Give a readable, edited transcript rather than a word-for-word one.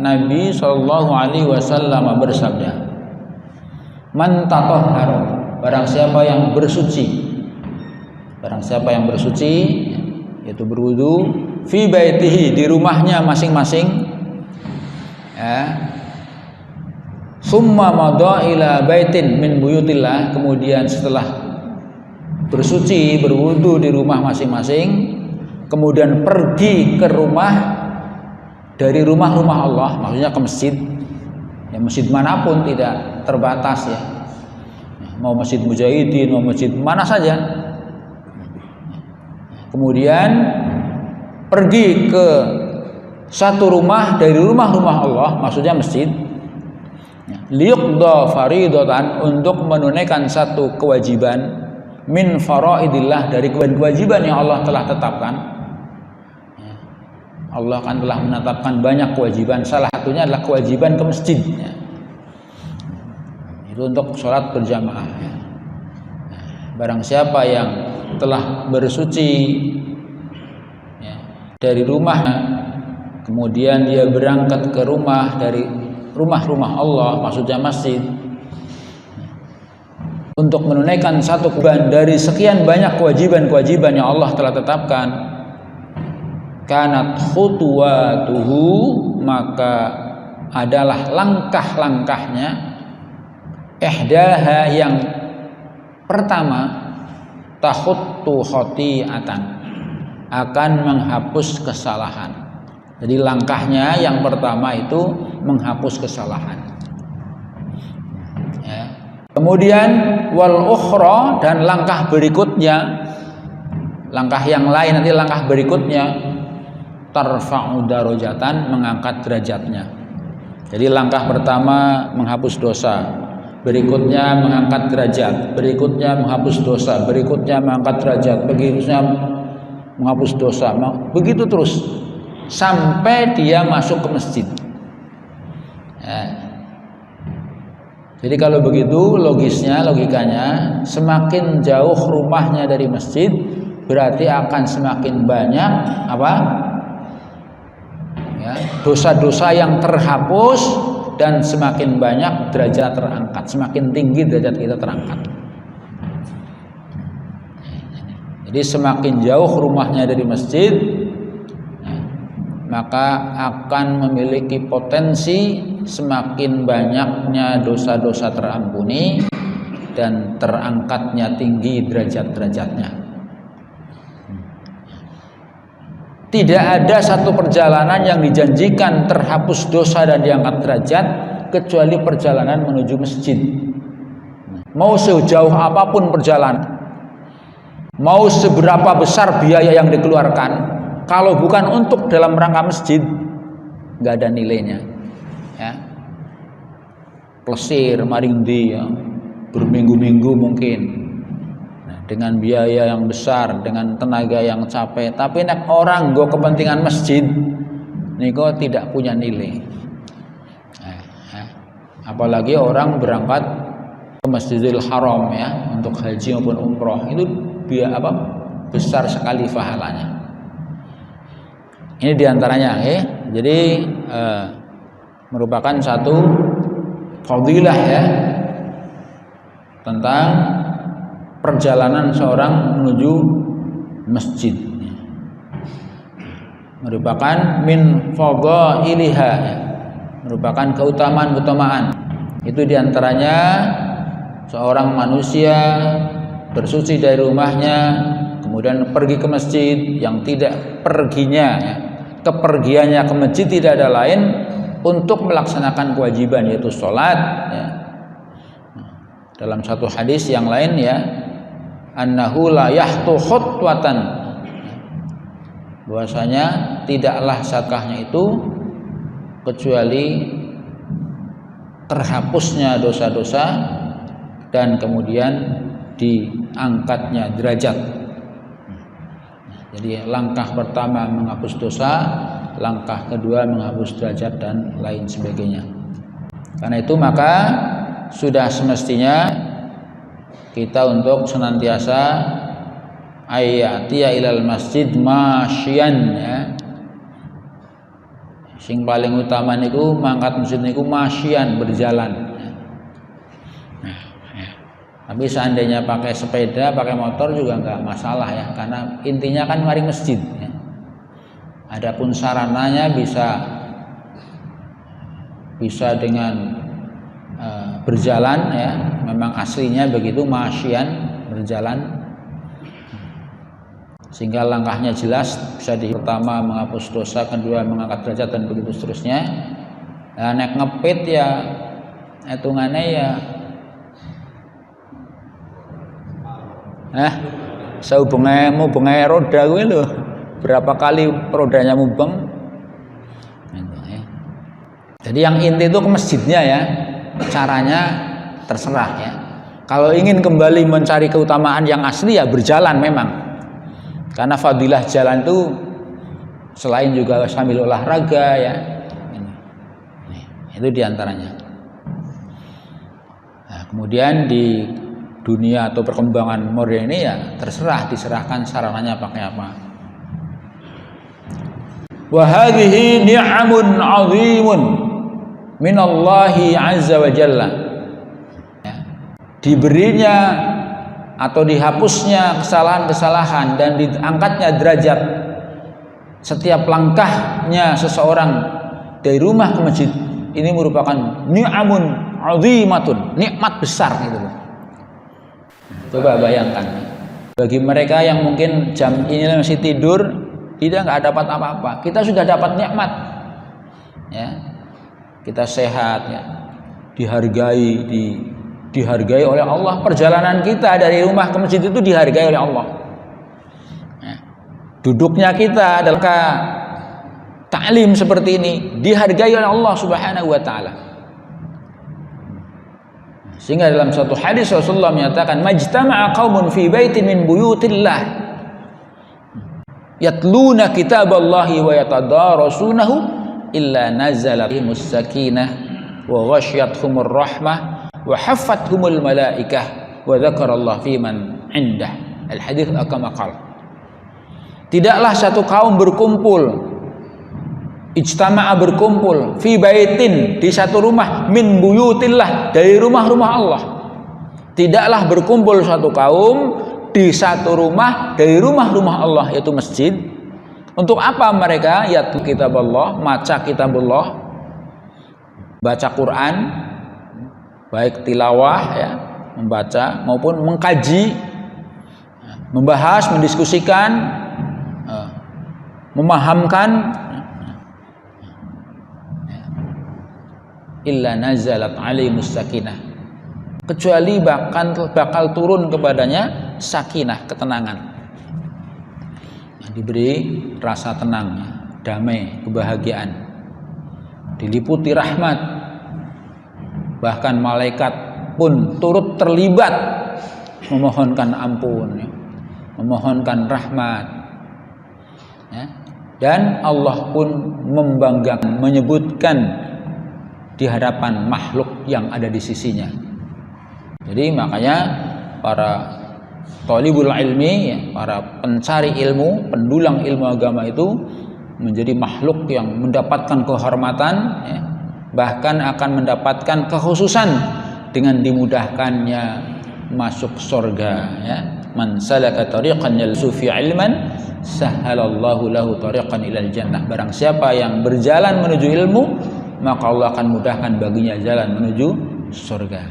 Nabi Shallallahu Alaihi Wasallam bersabda, "Man tatahhara, barang siapa yang bersuci, yaitu berwudu, fi baitihi, di rumahnya masing-masing, ya, summa madha ila baitin min buyutillah, kemudian setelah bersuci berwudu di rumah masing-masing, kemudian pergi ke rumah dari rumah-rumah Allah, maksudnya ke masjid, ya masjid manapun, tidak terbatas ya, mau masjid Mujahidin, mau masjid mana saja, kemudian pergi ke satu rumah dari rumah-rumah Allah, maksudnya masjid, liyuqda faridatan, untuk menunaikan satu kewajiban, min faraidillah, dari kewajiban yang Allah telah tetapkan. Allah kan telah menetapkan banyak kewajiban, salah satunya adalah kewajiban ke masjid, ya. Itu untuk sholat berjamaah, ya. Barang siapa yang telah bersuci, ya, dari rumah, kemudian dia berangkat ke rumah dari rumah-rumah Allah, maksudnya masjid, untuk menunaikan satu kewajiban dari sekian banyak kewajiban-kewajiban yang Allah telah tetapkan, kanat khutuwatuhu, maka adalah langkah-langkahnya, ihdaha, yang pertama, tahuttu khoti'atan, akan menghapus kesalahan. Jadi langkahnya yang pertama itu menghapus kesalahan, ya. Kemudian wal ukhra, dan langkah berikutnya, langkah yang lain nanti, langkah berikutnya tarfa'u darajatan, mengangkat derajatnya. Jadi langkah pertama menghapus dosa, berikutnya mengangkat derajat, berikutnya menghapus dosa, berikutnya mengangkat derajat, berikutnya menghapus dosa, begitu terus sampai dia masuk ke masjid, ya. Jadi kalau begitu logikanya, semakin jauh rumahnya dari masjid, berarti akan semakin banyak apa? Ya, dosa-dosa yang terhapus, dan semakin banyak derajat terangkat, semakin tinggi derajat kita terangkat. Jadi semakin jauh rumahnya dari masjid, maka akan memiliki potensi semakin banyaknya dosa-dosa terampuni dan terangkatnya tinggi derajat-derajatnya. Tidak ada satu perjalanan yang dijanjikan terhapus dosa dan diangkat derajat kecuali perjalanan menuju masjid. Mau sejauh apapun perjalanan, mau seberapa besar biaya yang dikeluarkan, kalau bukan untuk dalam rangka masjid, nggak ada nilainya, ya. Plesir maringdi, ya, berminggu-minggu mungkin, dengan biaya yang besar, dengan tenaga yang capek, tapi nek orang go kepentingan masjid niko tidak punya nilai. Apalagi orang berangkat ke Masjidil Haram, ya, untuk haji maupun umroh, itu biaya besar sekali pahalanya. Ini diantaranya, jadi merupakan satu fadilah, ya, tentang perjalanan seorang menuju masjid, merupakan min fadailiha, ya, merupakan keutamaan-keutamaan. Itu diantaranya seorang manusia bersuci dari rumahnya, kemudian pergi ke masjid, yang tidak perginya, ya, kepergiannya ke masjid tidak ada lain untuk melaksanakan kewajiban, yaitu sholat, ya. Dalam satu hadis yang lain, ya, annahu la yahtu khutwatan, bahwasanya tidaklah zakahnya itu kecuali terhapusnya dosa-dosa dan kemudian diangkatnya derajat. Jadi langkah pertama menghapus dosa, langkah kedua menghapus derajat, dan lain sebagainya. Karena itu maka sudah semestinya kita untuk senantiasa ayatiya ilal masjid masyian, ya, Sing paling utama niku mangkat masjid niku masyian, berjalan. Tapi seandainya pakai sepeda, pakai motor juga nggak masalah ya, karena intinya kan mari masjid. Ya. Adapun sarananya bisa dengan berjalan ya, memang aslinya begitu masyian, berjalan, sehingga langkahnya jelas, bisa pertama menghapus dosa, kedua mengangkat derajat dan begitu seterusnya. Nah, nek ngepit ya hitungannya ya saubenge roda gue loh, berapa kali rodanya mubeng. Jadi yang inti itu ke masjidnya ya, caranya terserah ya. Kalau ingin kembali mencari keutamaan yang asli ya berjalan memang, karena fadilah jalan itu selain juga sambil olahraga ya, itu diantaranya. Nah, kemudian di dunia atau perkembangan modern ini ya terserah, diserahkan sarananya pakai apa. Wa hadhihi ni'amun 'azimun minallahi 'azza wa jalla. Ya. Diberinya atau dihapusnya kesalahan-kesalahan dan diangkatnya derajat setiap langkahnya seseorang dari rumah ke masjid, ini merupakan ni'amun 'azimatun, nikmat besar gitu loh. Coba bayangkan, bagi mereka yang mungkin jam ini masih tidur, tidak nggak dapat apa-apa, kita sudah dapat nikmat, ya, kita sehat, ya, dihargai oleh Allah. Perjalanan kita dari rumah ke masjid itu dihargai oleh Allah. Ya. Duduknya kita adalah ta'lim seperti ini dihargai oleh Allah Subhanahu wa Ta'ala. Sehingga dalam satu hadis Rasulullah menyatakan, majtama'a qaumun fi baitin min buyutillah yatluna kitaballahi wa yatadarasunahu illa nazala bihimus sakinah wa ghasyiyatuhumur rahmah wa haffathumul malaikah wa dzakarallahu fiman indah. Al hadits kama qala. Tidaklah satu kaum berkumpul, ijtama'a berkumpul fi baitin, di satu rumah, min buyutillah, dari rumah-rumah Allah. Tidaklah berkumpul satu kaum di satu rumah dari rumah-rumah Allah, yaitu masjid. Untuk apa mereka? Yatlu kitaballah, maca kitabullah, baca Quran, baik tilawah ya, membaca maupun mengkaji, membahas, mendiskusikan, memahamkan. Illa nazalat alaihimus sakinah, kecuali bakal turun kepadanya sakinah, ketenangan. Diberi rasa tenang, damai, kebahagiaan, diliputi rahmat, bahkan malaikat pun turut terlibat memohonkan ampun, memohonkan rahmat, ya. Dan Allah pun membanggakan, menyebutkan di hadapan makhluk yang ada di sisinya. Jadi makanya para thalibul ilmi, ya, para pencari ilmu, pendulang ilmu agama itu menjadi makhluk yang mendapatkan kehormatan, ya, bahkan akan mendapatkan kekhususan dengan dimudahkannya masuk surga, ya. Man salaka tariqan yalsu fi ilman sahhalallahu lahu tariqan ilal jannah. Barang siapa yang berjalan menuju ilmu, maka Allah akan mudahkan baginya jalan menuju surga.